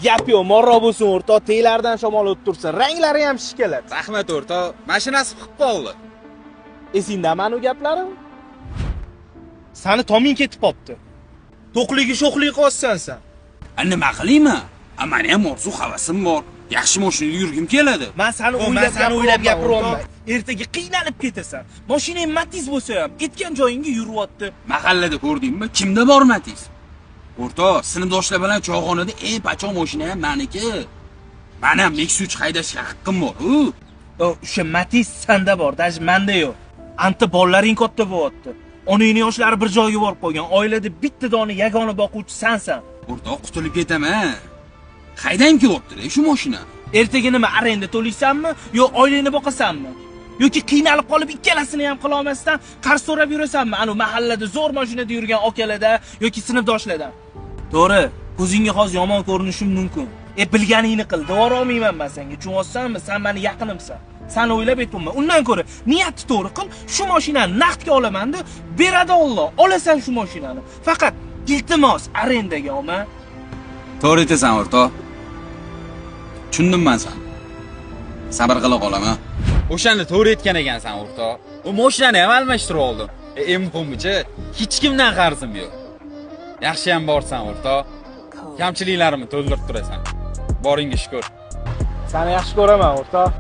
Gap yo'q, morro bo'lsin o'rtoq, teylardan shamol o'tib tursa, ranglari ham shishkaladi. Rahmat o'rtoq, mashinasi qilib qoldi. Esingdaman u gaplarim? Sani toming ketib qopti. To'qligi sho'qlik qolsan sen. Nima qilayman? Meni ham orzu havasim bor. Yaxshi mashinada yurgim keladi. Men seni o'ylab gapiryapman. Ertaga qiynalib ketasan. Mashinang Matiz bo'lsa ham, aytgan joyingga yuryapti. Mahallada ko'rdingmi? Kimda bor Matiz? O'rtoq, sinfdoshlar bilan choyxonada pachoq mashina ham meniki. Men ham Nexus haydashga haqqim bor. O'sha Matiz senda bor, даже menda yo'q. Anta bolalaring katta bo'lyapti. Onangning yoshlari bir joyga borib qolgan. Oilada bitta dona yagona boquvchi sensan. O'rtoq, qutulib ketaman. Qaydan kelyapti shu mashina? Ertaga nima arenda to'laysanmi yo oilangni boqasanmi? Yoki qiynalib qolib ikkalasini ham qila olmasdan qarz so'rab yurasanmi? Anu mahallada zo'r mashinada yurgan okalarda yoki sinfdoshlardan. To'g'ri, ko'zingga hozir yomon ko'rinishim mumkin. Bilganingni qil, davor olmayman men senga. Tushunaysanmi? Sen meni yaqinimsan. Seni o'ylab aytibman. Undan ko'ra niyatni to'g'ri qil, shu mashinani naqdga olaman-da, beradi Alloh. Olasan shu mashinani. Faqat iltimos arendaga olma. To'g'ri aytasan o'rtoq. Tushundim men sen. Sabr qila qolaman. O'shani to'g'ri aytgan ekansan o'rtoq. U mashinani ham almashtirib oldim. Muhimichi, hech kimdan qarzim yo'q. Yaxshi ham borsan o'rtoq. Kamchiliklarimni to'ldirib turasan. Boringga shukr. Seni yaxshi ko'raman o'rtoq.